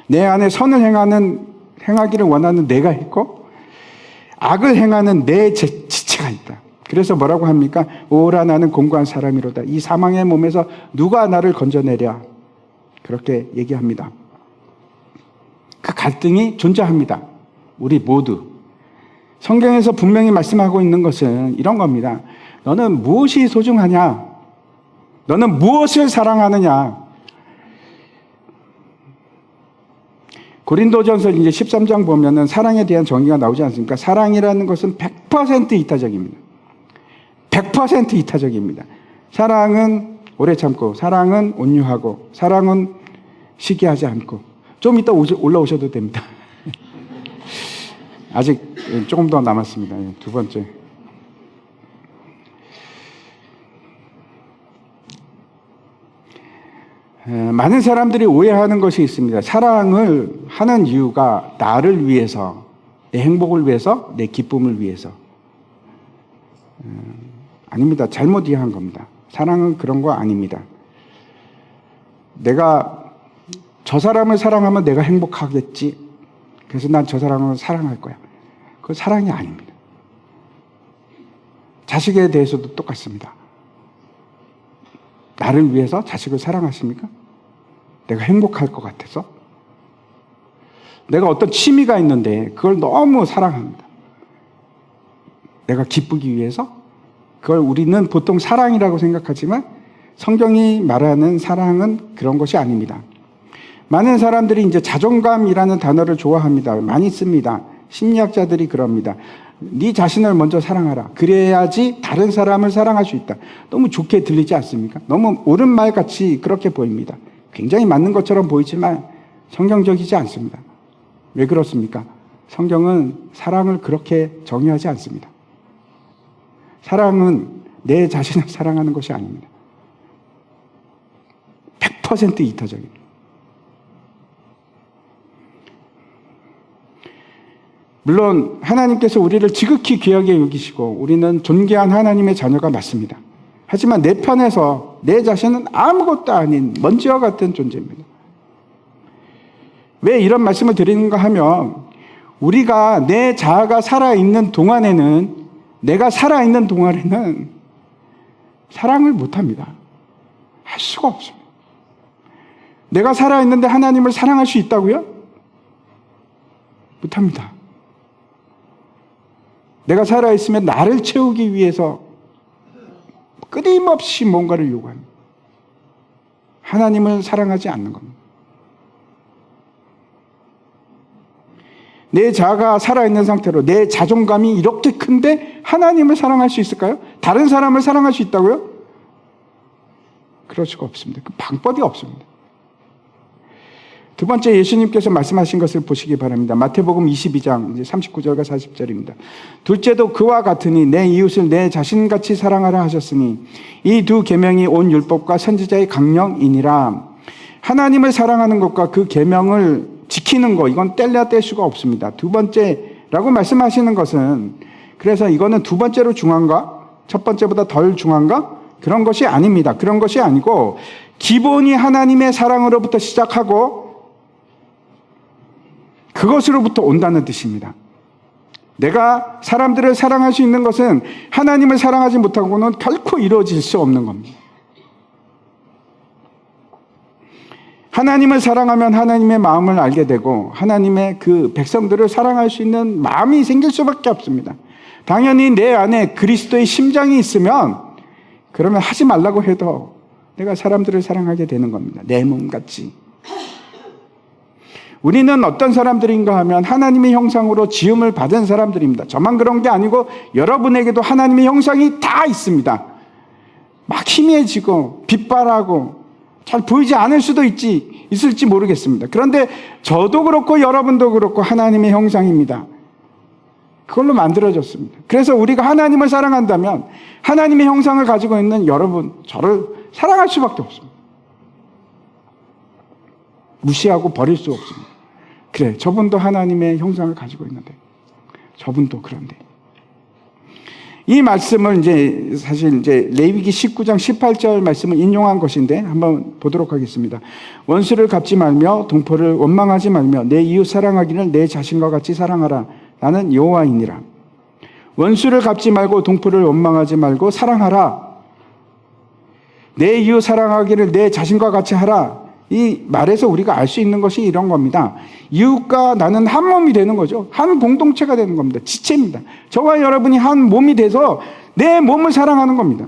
내 안에 선을 행하기를 원하는 내가 있고 악을 행하는 내 지체가 있다. 그래서 뭐라고 합니까? 오라 나는 공고한 사람이로다. 이 사망의 몸에서 누가 나를 건져내랴. 그렇게 얘기합니다. 그 갈등이 존재합니다. 우리 모두. 성경에서 분명히 말씀하고 있는 것은 이런 겁니다. 너는 무엇이 소중하냐? 너는 무엇을 사랑하느냐? 고린도전서 이제 13장 보면은 사랑에 대한 정의가 나오지 않습니까? 사랑이라는 것은 100% 이타적입니다. 100% 이타적입니다. 사랑은 오래 참고, 사랑은 온유하고, 사랑은 시기하지 않고. 좀 이따 올라오셔도 됩니다. 아직 조금 더 남았습니다. 두 번째. 많은 사람들이 오해하는 것이 있습니다. 사랑을 하는 이유가 나를 위해서, 내 행복을 위해서, 내 기쁨을 위해서. 아닙니다. 잘못 이해한 겁니다. 사랑은 그런 거 아닙니다. 내가 저 사람을 사랑하면 내가 행복하겠지. 그래서 난 저 사람을 사랑할 거야. 그건 사랑이 아닙니다. 자식에 대해서도 똑같습니다. 나를 위해서 자식을 사랑하십니까? 내가 행복할 것 같아서? 내가 어떤 취미가 있는데 그걸 너무 사랑합니다. 내가 기쁘기 위해서? 그걸 우리는 보통 사랑이라고 생각하지만 성경이 말하는 사랑은 그런 것이 아닙니다. 많은 사람들이 이제 자존감이라는 단어를 좋아합니다. 많이 씁니다. 심리학자들이 그럽니다. 네 자신을 먼저 사랑하라. 그래야지 다른 사람을 사랑할 수 있다. 너무 좋게 들리지 않습니까? 너무 옳은 말 같이 그렇게 보입니다. 굉장히 맞는 것처럼 보이지만 성경적이지 않습니다. 왜 그렇습니까? 성경은 사랑을 그렇게 정의하지 않습니다. 사랑은 내 자신을 사랑하는 것이 아닙니다. 100% 이타적입니다. 물론 하나님께서 우리를 지극히 귀하게 여기시고 우리는 존귀한 하나님의 자녀가 맞습니다. 하지만 내 편에서 내 자신은 아무것도 아닌 먼지와 같은 존재입니다. 왜 이런 말씀을 드리는가 하면 우리가 내 자아가 살아있는 동안에는 내가 살아있는 동안에는 사랑을 못합니다. 할 수가 없습니다. 내가 살아있는데 하나님을 사랑할 수 있다고요? 못합니다. 내가 살아있으면 나를 채우기 위해서 끊임없이 뭔가를 요구합니다. 하나님을 사랑하지 않는 겁니다. 내 자아가 살아있는 상태로 내 자존감이 이렇게 큰데 하나님을 사랑할 수 있을까요? 다른 사람을 사랑할 수 있다고요? 그럴 수가 없습니다. 그 방법이 없습니다. 두 번째 예수님께서 말씀하신 것을 보시기 바랍니다. 마태복음 22장 39절과 40절입니다. 둘째도 그와 같으니 내 이웃을 내 자신같이 사랑하라 하셨으니 이 두 계명이 온 율법과 선지자의 강령이니라. 하나님을 사랑하는 것과 그 계명을 지키는 것, 이건 뗄래야 뗄 수가 없습니다. 두 번째라고 말씀하시는 것은 그래서 이거는 두 번째로 중요한가? 첫 번째보다 덜 중요한가? 그런 것이 아닙니다. 그런 것이 아니고 기본이 하나님의 사랑으로부터 시작하고 그것으로부터 온다는 뜻입니다. 내가 사람들을 사랑할 수 있는 것은 하나님을 사랑하지 못하고는 결코 이루어질 수 없는 겁니다. 하나님을 사랑하면 하나님의 마음을 알게 되고 하나님의 그 백성들을 사랑할 수 있는 마음이 생길 수밖에 없습니다. 당연히 내 안에 그리스도의 심장이 있으면 그러면 하지 말라고 해도 내가 사람들을 사랑하게 되는 겁니다. 내 몸같이. 우리는 어떤 사람들인가 하면 하나님의 형상으로 지음을 받은 사람들입니다. 저만 그런 게 아니고 여러분에게도 하나님의 형상이 다 있습니다. 막 희미해지고 빛발하고 잘 보이지 않을 수도 있을지 모르겠습니다. 그런데 저도 그렇고 여러분도 그렇고 하나님의 형상입니다. 그걸로 만들어졌습니다. 그래서 우리가 하나님을 사랑한다면 하나님의 형상을 가지고 있는 여러분, 저를 사랑할 수밖에 없습니다. 무시하고 버릴 수 없습니다. 그래, 저분도 하나님의 형상을 가지고 있는데 저분도 그런데 이 말씀을 이제 사실 이제 레위기 19장 18절 말씀을 인용한 것인데 한번 보도록 하겠습니다. 원수를 갚지 말며 동포를 원망하지 말며 내 이웃 사랑하기를 내 자신과 같이 사랑하라. 나는 여호와이니라. 원수를 갚지 말고 동포를 원망하지 말고 사랑하라. 내 이웃 사랑하기를 내 자신과 같이 하라. 이 말에서 우리가 알 수 있는 것이 이런 겁니다. 이웃과 나는 한 몸이 되는 거죠. 한 공동체가 되는 겁니다. 지체입니다. 저와 여러분이 한 몸이 돼서 내 몸을 사랑하는 겁니다.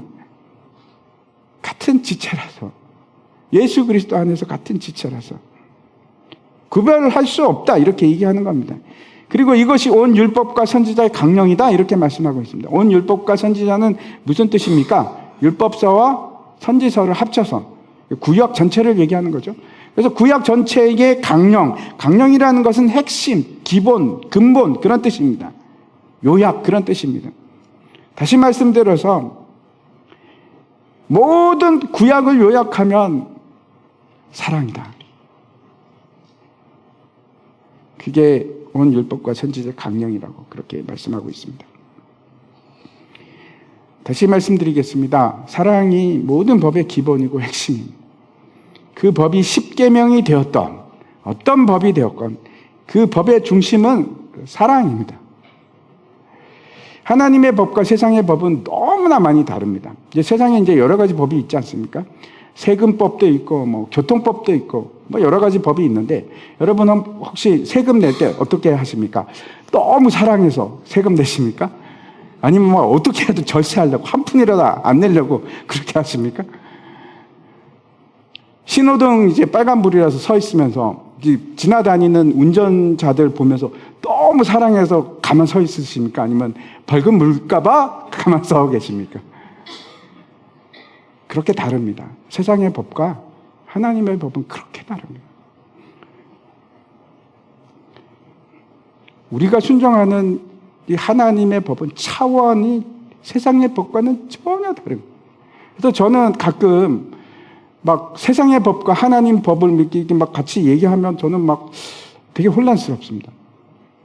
같은 지체라서. 예수 그리스도 안에서 같은 지체라서. 구별할 수 없다. 이렇게 얘기하는 겁니다. 그리고 이것이 온 율법과 선지자의 강령이다. 이렇게 말씀하고 있습니다. 온 율법과 선지자는 무슨 뜻입니까? 율법서와 선지서를 합쳐서 구약 전체를 얘기하는 거죠. 그래서 구약 전체의 강령이라는 것은 핵심, 기본, 근본 그런 뜻입니다. 요약 그런 뜻입니다. 다시 말씀드려서 모든 구약을 요약하면 사랑이다. 그게 온 율법과 선지자의 강령이라고 그렇게 말씀하고 있습니다. 다시 말씀드리겠습니다. 사랑이 모든 법의 기본이고 핵심입니다. 그 법이 십계명이 되었던 어떤 법이 되었건 그 법의 중심은 사랑입니다. 하나님의 법과 세상의 법은 너무나 많이 다릅니다. 이제 세상에 이제 여러 가지 법이 있지 않습니까? 세금법도 있고, 교통법도 있고, 여러 가지 법이 있는데, 여러분은 혹시 세금 낼 때 어떻게 하십니까? 너무 사랑해서 세금 내십니까? 아니면 어떻게 해도 절세하려고, 한 푼이라도 안 내려고 그렇게 하십니까? 신호등 이제 빨간불이라서 서 있으면서 지나다니는 운전자들 보면서 너무 사랑해서 가만 서 있으십니까? 아니면 벌금 물까봐 가만 서 계십니까? 그렇게 다릅니다. 세상의 법과 하나님의 법은 그렇게 다릅니다. 우리가 순종하는 이 하나님의 법은 차원이 세상의 법과는 전혀 다릅니다. 그래서 저는 가끔 막 세상의 법과 하나님 법을 믿기 막 같이 얘기하면 저는 막 되게 혼란스럽습니다.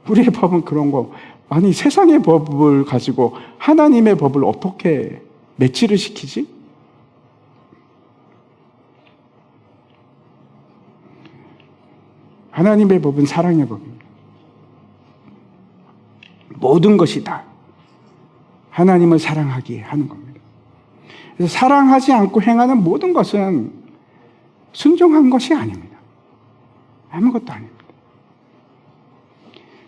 우리의 법은 그런 거, 아니 세상의 법을 가지고 하나님의 법을 어떻게 매치를 시키지? 하나님의 법은 사랑의 법입니다. 모든 것이 다 하나님을 사랑하게 하는 겁니다. 그래서 사랑하지 않고 행하는 모든 것은 순종한 것이 아닙니다. 아무것도 아닙니다.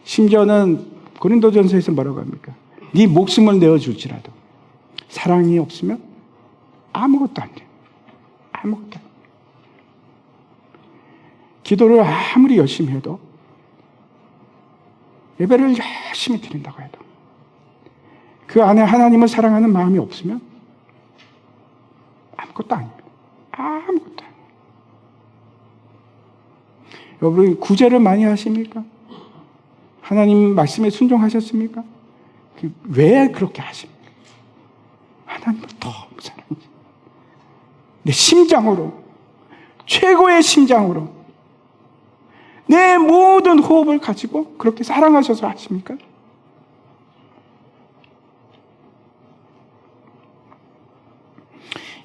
심지어는 고린도전서에서 뭐라고 합니까? 네 목숨을 내어줄지라도 사랑이 없으면 아무것도 안 돼요. 아무것도 안 돼요. 기도를 아무리 열심히 해도, 예배를 열심히 드린다고 해도 그 안에 하나님을 사랑하는 마음이 없으면 아무것도 아닙니다. 아무것도 아닙니다. 여러분 구제를 많이 하십니까? 하나님 말씀에 순종하셨습니까? 왜 그렇게 하십니까? 하나님을 너무 사랑하십니다. 내 심장으로, 최고의 심장으로, 내 모든 호흡을 가지고 그렇게 사랑하셔서 하십니까?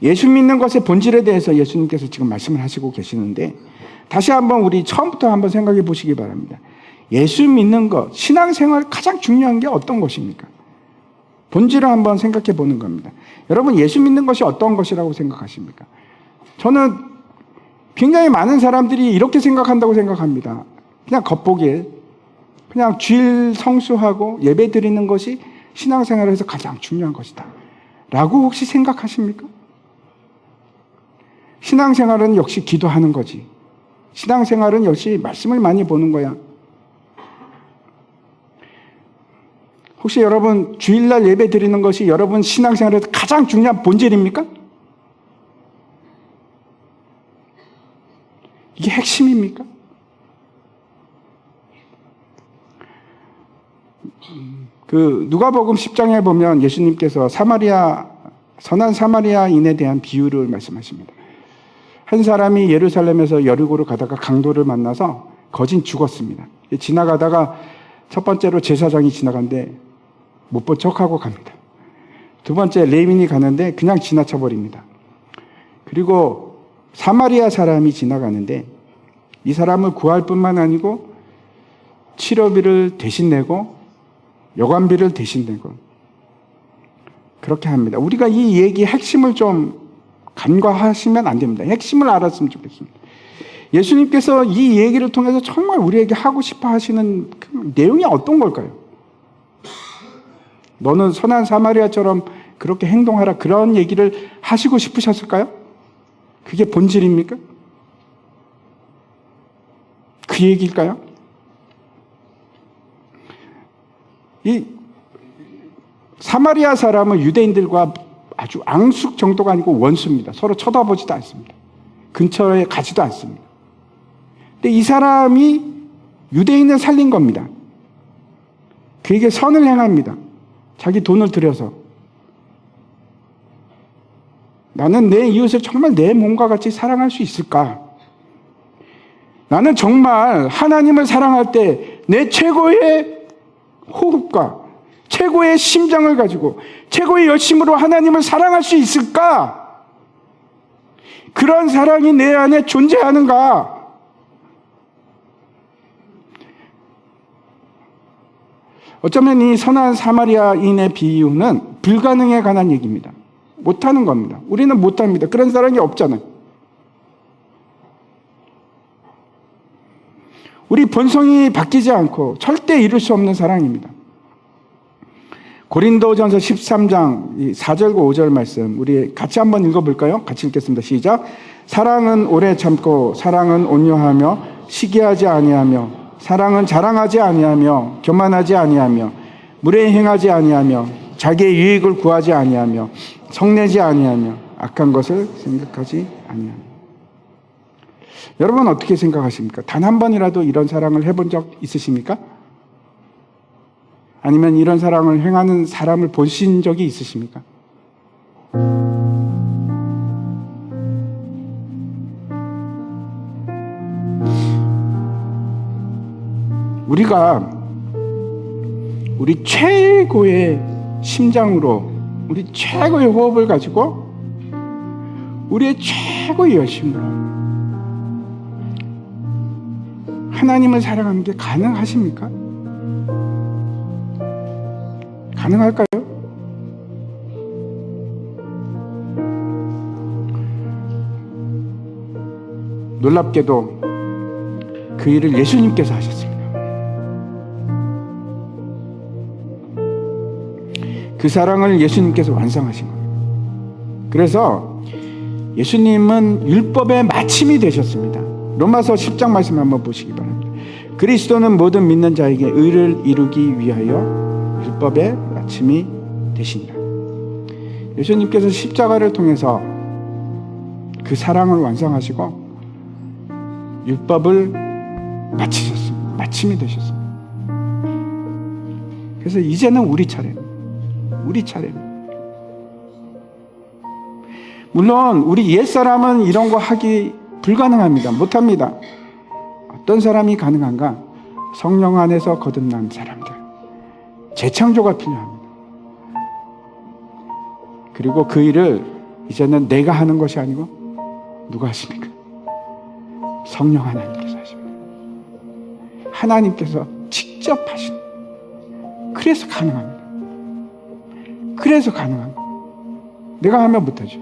예수 믿는 것의 본질에 대해서 예수님께서 지금 말씀을 하시고 계시는데, 다시 한번 우리 처음부터 한번 생각해 보시기 바랍니다. 예수 믿는 것, 신앙생활 가장 중요한 게 어떤 것입니까? 본질을 한번 생각해 보는 겁니다. 여러분 예수 믿는 것이 어떤 것이라고 생각하십니까? 저는 굉장히 많은 사람들이 이렇게 생각한다고 생각합니다. 그냥 겉보기에 그냥 주일 성수하고 예배 드리는 것이 신앙생활에서 가장 중요한 것이다 라고 혹시 생각하십니까? 신앙생활은 역시 기도하는 거지. 신앙생활은 역시 말씀을 많이 보는 거야. 혹시 여러분 주일날 예배 드리는 것이 여러분 신앙생활에서 가장 중요한 본질입니까? 이게 핵심입니까? 누가복음 10장에 보면 예수님께서 선한 사마리아인에 대한 비유를 말씀하십니다. 한 사람이 예루살렘에서 여리고로 가다가 강도를 만나서 거진 죽었습니다. 지나가다가 첫 번째로 제사장이 지나간데 못 본 척하고 갑니다. 두 번째 레위인이 가는데 그냥 지나쳐 버립니다. 그리고 사마리아 사람이 지나가는데 이 사람을 구할 뿐만 아니고 치료비를 대신 내고 여관비를 대신 내고 그렇게 합니다. 우리가 이 얘기의 핵심을 좀 간과하시면 안 됩니다. 핵심을 알았으면 좋겠습니다. 예수님께서 이 얘기를 통해서 정말 우리에게 하고 싶어 하시는 그 내용이 어떤 걸까요? 너는 선한 사마리아처럼 그렇게 행동하라, 그런 얘기를 하시고 싶으셨을까요? 그게 본질입니까? 그 얘기일까요? 이 사마리아 사람은 유대인들과 아주 앙숙 정도가 아니고 원수입니다. 서로 쳐다보지도 않습니다. 근처에 가지도 않습니다. 근데 이 사람이 유대인을 살린 겁니다. 그에게 선을 행합니다. 자기 돈을 들여서. 나는 내 이웃을 정말 내 몸과 같이 사랑할 수 있을까? 나는 정말 하나님을 사랑할 때 내 최고의 호흡과 최고의 심장을 가지고 최고의 열심으로 하나님을 사랑할 수 있을까? 그런 사랑이 내 안에 존재하는가? 어쩌면 이 선한 사마리아인의 비유는 불가능에 관한 얘기입니다. 못하는 겁니다. 우리는 못합니다. 그런 사랑이 없잖아요. 우리 본성이 바뀌지 않고 절대 이룰 수 없는 사랑입니다. 고린도전서 13장 4절과 5절 말씀 우리 같이 한번 읽어볼까요? 같이 읽겠습니다. 시작. 사랑은 오래 참고 사랑은 온유하며 시기하지 아니하며 사랑은 자랑하지 아니하며 교만하지 아니하며 무례히 행하지 아니하며 자기의 유익을 구하지 아니하며 성내지 아니하며 악한 것을 생각하지 아니하며. 여러분 어떻게 생각하십니까? 단 한 번이라도 이런 사랑을 해본 적 있으십니까? 아니면 이런 사랑을 행하는 사람을 보신 적이 있으십니까? 우리가 우리 최고의 심장으로 우리 최고의 호흡을 가지고 우리의 최고의 열심으로 하나님을 사랑하는 게 가능하십니까? 가능할까요? 놀랍게도 그 일을 예수님께서 하셨습니다. 그 사랑을 예수님께서 완성하신 겁니다. 그래서 예수님은 율법의 마침이 되셨습니다. 로마서 10장 말씀 한번 보시기 바랍니다. 그리스도는 모든 믿는 자에게 의를 이루기 위하여 율법의 마침이 되시니라. 예수님께서 십자가를 통해서 그 사랑을 완성하시고 율법을 마치셨습니다. 마침이 되셨습니다. 그래서 이제는 우리 차례입니다. 우리 차례입니다. 물론 우리 옛사람은 이런 거 하기 불가능합니다. 못합니다. 어떤 사람이 가능한가? 성령 안에서 거듭난 사람들. 재창조가 필요합니다. 그리고 그 일을 이제는 내가 하는 것이 아니고 누가 하십니까? 성령 하나님께서 하십니다. 하나님께서 직접 하십니다. 그래서 가능합니다. 그래서 가능한 겁니다. 내가 하면 못하죠.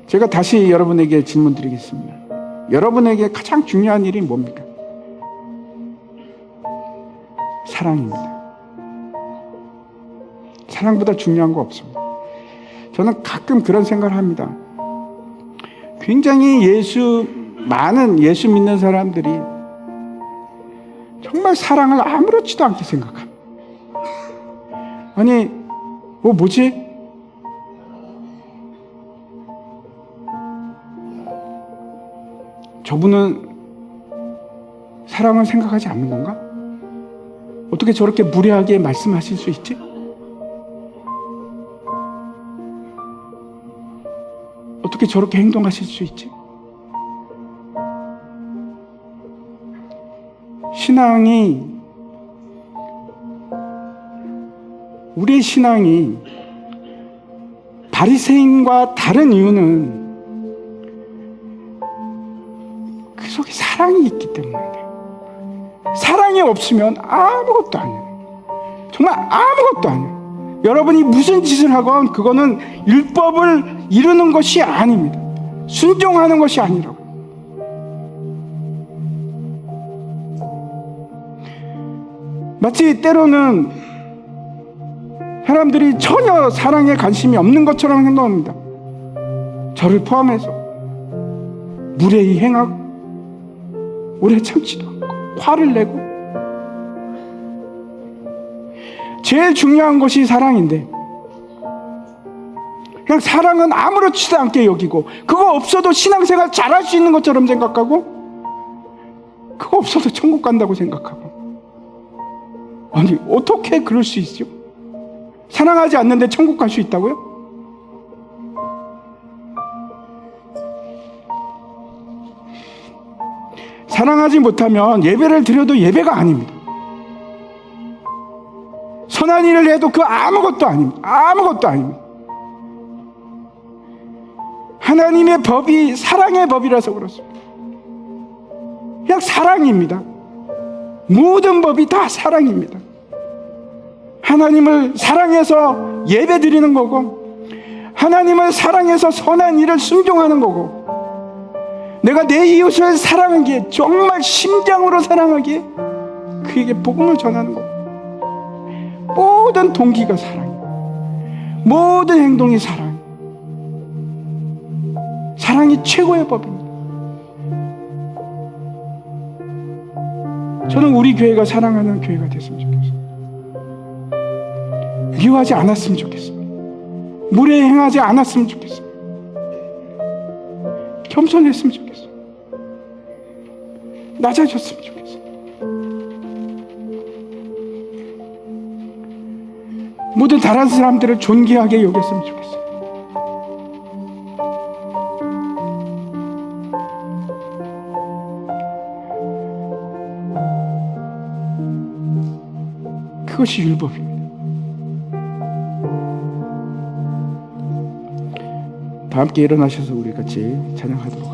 제가 다시 여러분에게 질문 드리겠습니다. 여러분에게 가장 중요한 일이 뭡니까? 사랑입니다. 사랑보다 중요한 거 없습니다. 저는 가끔 그런 생각을 합니다. 굉장히 많은 예수 믿는 사람들이 정말 사랑을 아무렇지도 않게 생각합니다. 아니, 뭐지? 저분은 사랑을 생각하지 않는 건가? 어떻게 저렇게 무례하게 말씀하실 수 있지? 어떻게 저렇게 행동하실 수 있지? 우리의 신앙이 바리새인과 다른 이유는 그 속에 사랑이 있기 때문인데, 사랑이 없으면 아무것도 아니에요. 정말 아무것도 아니에요. 여러분이 무슨 짓을 하건 그거는 율법을 이루는 것이 아닙니다. 순종하는 것이 아니라고. 마치 때로는 사람들이 전혀 사랑에 관심이 없는 것처럼 행동합니다. 저를 포함해서 무례히 행하고 오래 참지도 않고 화를 내고. 제일 중요한 것이 사랑인데 그냥 사랑은 아무렇지도 않게 여기고, 그거 없어도 신앙생활 잘할 수 있는 것처럼 생각하고, 그거 없어도 천국 간다고 생각하고. 아니, 어떻게 그럴 수 있죠? 사랑하지 않는데 천국 갈 수 있다고요? 사랑하지 못하면 예배를 드려도 예배가 아닙니다. 선한 일을 해도 그 아무것도 아닙니다. 아무것도 아닙니다. 하나님의 법이 사랑의 법이라서 그렇습니다. 그냥 사랑입니다. 모든 법이 다 사랑입니다. 하나님을 사랑해서 예배 드리는 거고, 하나님을 사랑해서 선한 일을 순종하는 거고, 내가 내 이웃을 사랑하기에, 정말 심장으로 사랑하기에 그에게 복음을 전하는 거고, 모든 동기가 사랑이에요. 모든 행동이 사랑이에요. 사랑이 최고의 법입니다. 저는 우리 교회가 사랑하는 교회가 됐으면 좋겠어요. 미워하지 않았으면 좋겠습니다. 무례행하지 않았으면 좋겠습니다. 겸손했으면 좋겠어요. 낮아졌으면 좋겠어요. 모든 다른 사람들을 존귀하게 여겼으면 좋겠어요. 그것이 율법입니다. 다 함께 일어나셔서 우리 같이 찬양하도록 하겠습니다.